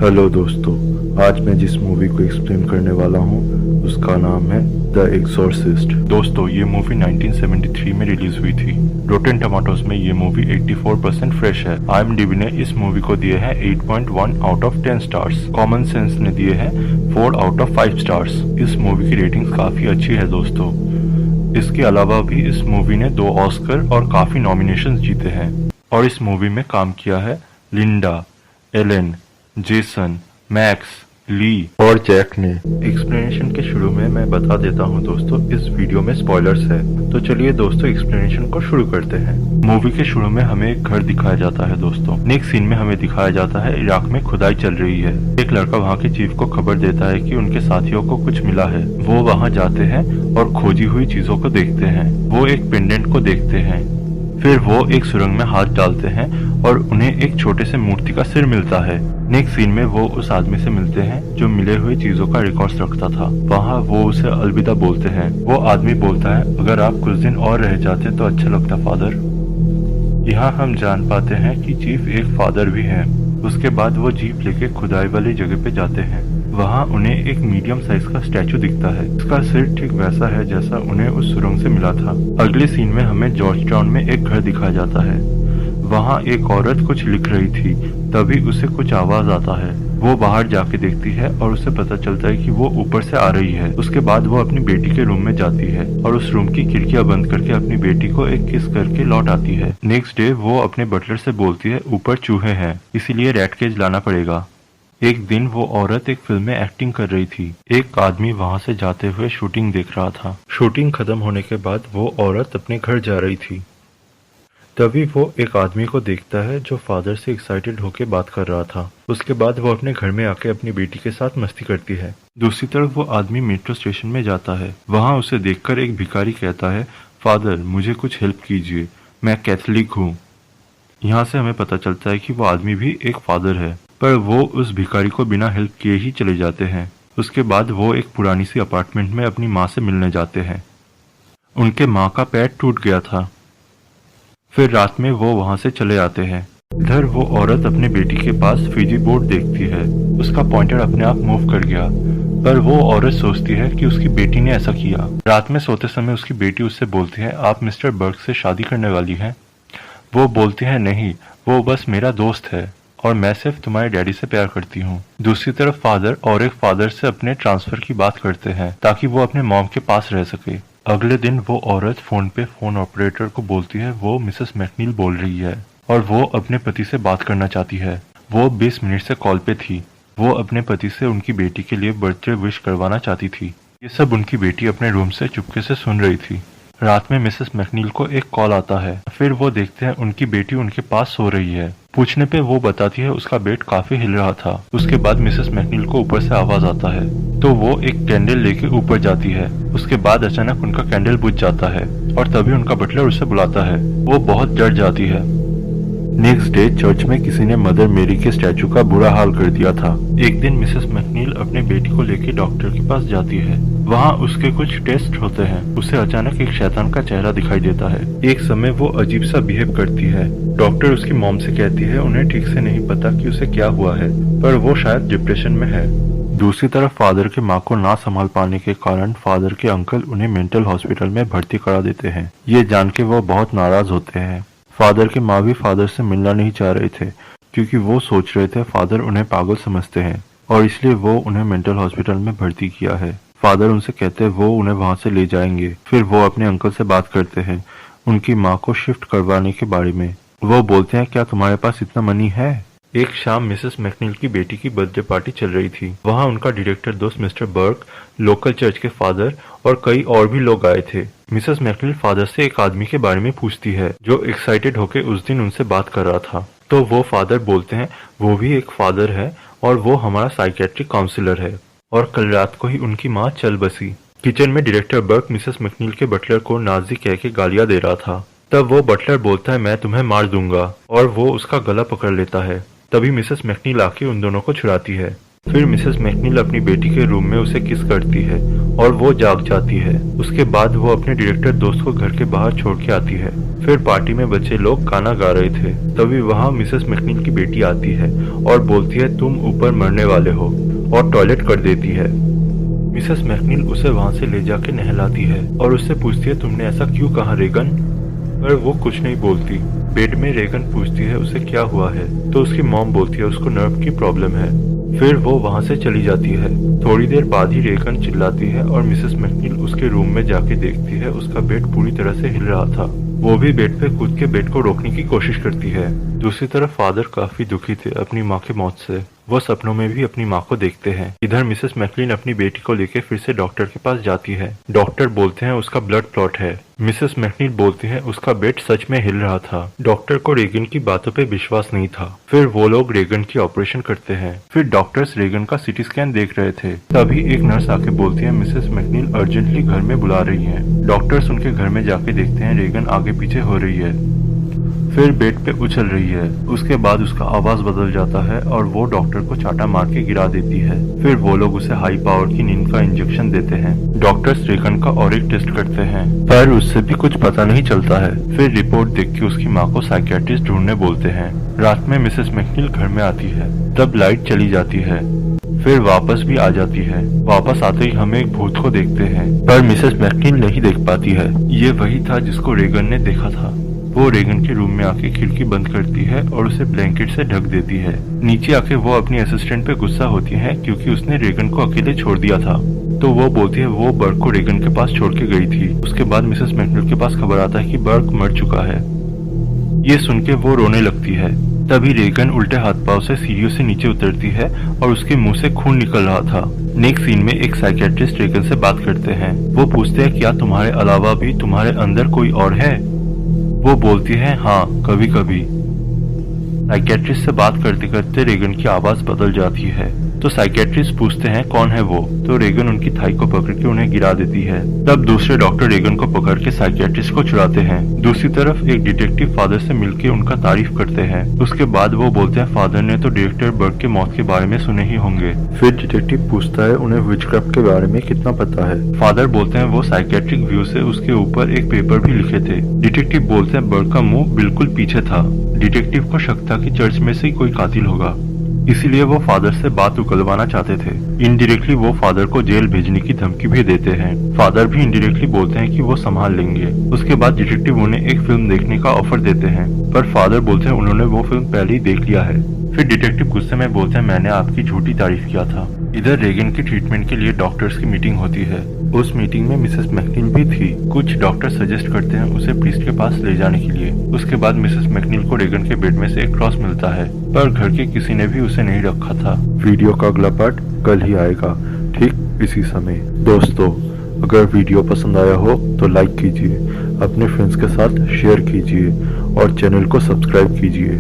Hello दोस्तों, आज मैं जिस मूवी को एक्सप्लेन करने वाला हूँ उसका नाम है द एक्सोर्सिस्ट। दोस्तों, ये मूवी 1973 में रिलीज हुई थी। रोटेन टमाटोज में ये मूवी 84% फ्रेश है। IMDb ने इस मूवी को दिए हैं 8.1 out of 10 stars. Common sense ने दिए हैं 4 आउट ऑफ 5 स्टार्स। इस मूवी की रेटिंग काफी अच्छी है दोस्तों। इसके अलावा भी इस मूवी ने 2 ऑस्कर और काफी नॉमिनेशंस जीते हैं। और इस मूवी में काम किया है लिंडा, एलेन, जेसन, मैक्स, ली और जैक ने। एक्सप्लेनेशन के शुरू में मैं बता देता हूँ दोस्तों, इस वीडियो में स्पॉयलर्स है। तो चलिए दोस्तों, एक्सप्लेनेशन को शुरू करते हैं। मूवी के शुरू में हमें एक घर दिखाया जाता है दोस्तों। नेक्स्ट सीन में हमें दिखाया जाता है इराक में खुदाई चल रही है। एक लड़का वहाँ के चीफ को खबर देता है कि उनके साथियों को कुछ मिला है। वो वहाँ जाते हैं और खोजी हुई चीजों को देखते हैं। वो एक पेंडेंट को देखते हैं। फिर वो एक सुरंग में हाथ डालते हैं और उन्हें एक छोटे से मूर्ति का सिर मिलता है। नेक्स्ट सीन में वो उस आदमी से मिलते हैं जो मिले हुए चीजों का रिकॉर्ड्स रखता था। वहाँ वो उसे अलविदा बोलते हैं। वो आदमी बोलता है, अगर आप कुछ दिन और रह जाते तो अच्छा लगता फादर। यहाँ हम जान पाते हैं कि चीफ एक फादर भी है। उसके बाद वो जीप लेके खुदाई वाली जगह पे जाते हैं। वहाँ उन्हें एक मीडियम साइज का स्टैचू दिखता है। इसका सिर ठीक वैसा है जैसा उन्हें उस सुरंग से मिला था। अगले सीन में हमें जॉर्ज टाउन में एक घर दिखाया जाता है। वहाँ एक औरत कुछ लिख रही थी। तभी उसे कुछ आवाज आता है। वो बाहर जाके देखती है और उसे पता चलता है कि वो ऊपर से आ रही है। उसके बाद वो अपनी बेटी के रूम में जाती है और उस रूम की खिड़कियां बंद करके अपनी बेटी को एक किस करके लौट आती है। नेक्स्ट डे वो अपने बटलर से बोलती है, ऊपर चूहे हैं, इसीलिए रैट केज लाना पड़ेगा। एक दिन वो औरत एक फिल्म में एक्टिंग कर रही थी। एक आदमी वहाँ से जाते हुए शूटिंग देख रहा था। शूटिंग खत्म होने के बाद वो औरत अपने घर जा रही थी। तभी वो एक आदमी को देखता है जो फादर से एक्साइटेड होकर बात कर रहा था। उसके बाद वो अपने घर में आके अपनी बेटी के साथ मस्ती करती है। दूसरी तरफ वो आदमी मेट्रो स्टेशन में जाता है। वहाँ उसे देखकर एक भिखारी कहता है, फादर मुझे कुछ हेल्प कीजिए, मैं कैथलिक हूँ। यहाँ से हमें पता चलता है कि वो आदमी भी एक फादर है, पर वो उस भिखारी को बिना हेल्प किए ही चले जाते हैं। उसके बाद वो एक पुरानी सी अपार्टमेंट में अपनी माँ से मिलने जाते हैं। उनके माँ का पैर टूट गया था। फिर रात में वो वहाँ से चले आते हैं। इधर वो औरत अपने बेटी के पास फीजी बोर्ड देखती है। उसका पॉइंटर अपने आप मूव कर गया, पर वो औरत सोचती है कि उसकी बेटी ने ऐसा किया। रात में सोते समय उसकी बेटी उससे बोलती है, आप मिस्टर बर्ग से शादी करने वाली हैं? वो बोलती है, नहीं, वो बस मेरा दोस्त है और मैं सिर्फ तुम्हारे डैडी से प्यार करती हूँ। दूसरी तरफ फादर और एक फादर से अपने ट्रांसफर की बात करते हैं ताकि वो अपने मॉम के पास रह सके। अगले दिन वो औरत फोन पे फोन ऑपरेटर को बोलती है वो मिसेस मैकनील बोल रही है और वो अपने पति से बात करना चाहती है। वो 20 मिनट से कॉल पे थी। वो अपने पति से उनकी बेटी के लिए बर्थडे विश करवाना चाहती थी। ये सब उनकी बेटी अपने रूम से चुपके से सुन रही थी। रात में मिसेस मैकनील को एक कॉल आता है। फिर वो देखते हैं उनकी बेटी उनके पास सो रही है। पूछने पे वो बताती है उसका बेड काफी हिल रहा था। उसके बाद मिसेस मैकनील को ऊपर से आवाज आता है तो वो एक कैंडल लेके ऊपर जाती है। उसके बाद अचानक उनका कैंडल बुझ जाता है और तभी उनका बटलर उसे बुलाता है। वो बहुत डर जाती है। नेक्स्ट डे चर्च में किसी ने मदर मेरी के स्टैचू का बुरा हाल कर दिया था। एक दिन मिसेस मैकनील अपने बेटी को लेकर डॉक्टर के पास जाती है। वहाँ उसके कुछ टेस्ट होते हैं। उसे अचानक एक शैतान का चेहरा दिखाई देता है। एक समय वो अजीब सा बिहेव करती है। डॉक्टर उसकी मॉम से कहती है उन्हें ठीक से नहीं पता कि उसे क्या हुआ है, पर वो शायद डिप्रेशन में है। दूसरी तरफ फादर के माँ को ना संभाल पाने के कारण फादर के अंकल उन्हें मेंटल हॉस्पिटल में भर्ती करा देते हैं। ये जान के वो बहुत नाराज होते हैं। फादर के माँ भी फादर से मिलना नहीं चाह रहे थे क्योंकि वो सोच रहे थे फादर उन्हें पागल समझते हैं और इसलिए वो उन्हें मेंटल हॉस्पिटल में भर्ती किया है। फादर उनसे कहते हैं वो उन्हें वहां से ले जाएंगे। फिर वो अपने अंकल से बात करते हैं उनकी माँ को शिफ्ट करवाने के बारे में। वो बोलते हैं, क्या तुम्हारे पास इतना मनी है? एक शाम मिसेस मैकनील की बेटी की बर्थडे पार्टी चल रही थी। वहाँ उनका डायरेक्टर दोस्त मिस्टर बर्ग, लोकल चर्च के फादर और कई और भी लोग आए थे। मिसेस मैकनील फादर से एक आदमी के बारे में पूछती है जो एक्साइटेड होकर उस दिन उनसे बात कर रहा था। तो वो फादर बोलते हैं वो भी एक फादर है और वो हमारा साइकेट्रिक काउंसलर है और कल रात को ही उनकी माँ चल बसी। किचन में डायरेक्टर बर्ग मिसेस मैकनील के बटलर को नाजी कह के गालियां दे रहा था। तब वो बटलर बोलता है मैं तुम्हें मार दूंगा और वो उसका गला पकड़ लेता है। तभी मिसेस मैकनील आके उन दोनों को छुड़ाती है। फिर मिसेस मैकनील अपनी बेटी के रूम में उसे किस करती है और वो जाग जाती है। उसके बाद वो अपने डायरेक्टर दोस्त को घर के बाहर छोड़ के आती है। फिर पार्टी में बच्चे लोग गाना गा रहे थे, तभी वहाँ मिसेस मैकनील की बेटी आती है और बोलती है तुम ऊपर मरने वाले हो, और टॉयलेट कर देती है। मिसेस मैकनील उसे वहाँ से ले जाके नहलाती है और उससे पूछती है तुमने ऐसा क्यों कहा रेगन, पर वो कुछ नहीं बोलती। बेड में रेगन पूछती है उसे क्या हुआ है, तो उसकी मॉम बोलती है उसको नर्व की प्रॉब्लम है। फिर वो वहाँ से चली जाती है। थोड़ी देर बाद ही रेगन चिल्लाती है और मिसेस मैकनील उसके रूम में जाके देखती है उसका बेड पूरी तरह से हिल रहा था। वो भी बेड पे कूद के बेड को रोकने की कोशिश करती है। दूसरी तरफ फादर काफी दुखी थे अपनी माँ की मौत से। वो सपनों में भी अपनी माँ को देखते हैं। इधर मिसेस मैकनील अपनी बेटी को लेकर फिर से डॉक्टर के पास जाती है। डॉक्टर बोलते हैं उसका ब्लड क्लॉट है। मिसेस मैकनील बोलती है उसका बेड सच में हिल रहा था। डॉक्टर को रेगन की बातों पे विश्वास नहीं था। फिर वो लोग रेगन की ऑपरेशन करते हैं। फिर डॉक्टर्स रेगन का सीटी स्कैन देख रहे थे, तभी एक नर्स आके बोलती है मिसेस मैकनील अर्जेंटली घर में बुला रही है। डॉक्टर्स उनके घर में जाके देखते हैं रेगन आगे पीछे हो रही है, फिर बेड पे उछल रही है। उसके बाद उसका आवाज बदल जाता है और वो डॉक्टर को चाटा मार के गिरा देती है। फिर वो लोग उसे हाई पावर की नींद का इंजेक्शन देते हैं। डॉक्टर्स रेगन का और एक टेस्ट करते हैं, पर उससे भी कुछ पता नहीं चलता है। फिर रिपोर्ट देख के उसकी माँ को साइकियाट्रिस्ट ढूंढने बोलते हैं। रात में मिसेस मैकनील घर में आती है, तब लाइट चली जाती है, फिर वापस भी आ जाती है। वापस आते ही हमें एक भूत को देखते हैं, पर मिसेस मैकनील नहीं देख पाती है। ये वही था जिसको रेगन ने देखा था। वो रेगन के रूम में आके खिड़की बंद करती है और उसे ब्लैंकेट से ढक देती है। नीचे आके वो अपनी असिस्टेंट पे गुस्सा होती है क्योंकि उसने रेगन को अकेले छोड़ दिया था। तो वो बोलती है वो बर्क को रेगन के पास छोड़ के गई थी। उसके बाद मिसेस मैकनील के पास खबर आता है कि बर्क मर चुका है। ये सुन के वो रोने लगती है। तभी रेगन उल्टे हाथ पांव से सीढ़ियों से नीचे उतरती है और उसके मुंह से खून निकल रहा था। नेक्स्ट सीन में एक साइकियाट्रिस्ट रेगन से बात करते हैं। वो पूछते हैं क्या तुम्हारे अलावा भी तुम्हारे अंदर कोई और है? वो बोलती है हाँ, कभी कभी। साइकियाट्रिस्ट से बात करते करते रेगन की आवाज बदल जाती है। तो साइकियाट्रिस्ट पूछते हैं कौन है वो, तो रेगन उनकी थाई को पकड़ के उन्हें गिरा देती है। तब दूसरे डॉक्टर रेगन को पकड़ के साइकियाट्रिस्ट को छुड़ाते हैं। दूसरी तरफ एक डिटेक्टिव फादर से मिलके उनका तारीफ करते हैं। उसके बाद वो बोलते हैं फादर ने तो डायरेक्टर बर्क के मौत के बारे में सुने ही होंगे। फिर डिटेक्टिव पूछता है उन्हें विचक्राफ्ट के बारे में कितना पता है। फादर बोलते हैं वो साइकियाट्रिक व्यू से उसके ऊपर एक पेपर भी लिखे थे। डिटेक्टिव बोलते हैं बर्क का मुंह बिल्कुल पीछे था। डिटेक्टिव को शक था कि चर्च में से ही कोई कातिल होगा, इसीलिए वो फादर से बात उगलवाना चाहते थे। इनडायरेक्टली वो फादर को जेल भेजने की धमकी भी देते हैं। फादर भी इनडायरेक्टली बोलते हैं कि वो संभाल लेंगे। उसके बाद डिटेक्टिव उन्हें एक फिल्म देखने का ऑफर देते हैं, पर फादर बोलते हैं उन्होंने वो फिल्म पहले ही देख लिया है। फिर डिटेक्टिव गुस्से में बोलते हैं मैंने आपकी झूठी तारीफ किया था। इधर रेगन की ट्रीटमेंट के लिए डॉक्टर्स की मीटिंग होती है। उस मीटिंग में मिसेस मैकनील भी थी। कुछ डॉक्टर सजेस्ट करते हैं उसे प्रीस्ट के पास ले जाने के लिए। उसके बाद मिसेस मैकनील को रेगन के बेड में से एक क्रॉस मिलता है, पर घर के किसी ने भी उसे नहीं रखा था। वीडियो का अगला पार्ट कल ही आएगा, ठीक इसी समय। दोस्तों, अगर वीडियो पसंद आया हो तो लाइक कीजिए, अपने फ्रेंड्स के साथ शेयर कीजिए और चैनल को सब्सक्राइब कीजिए।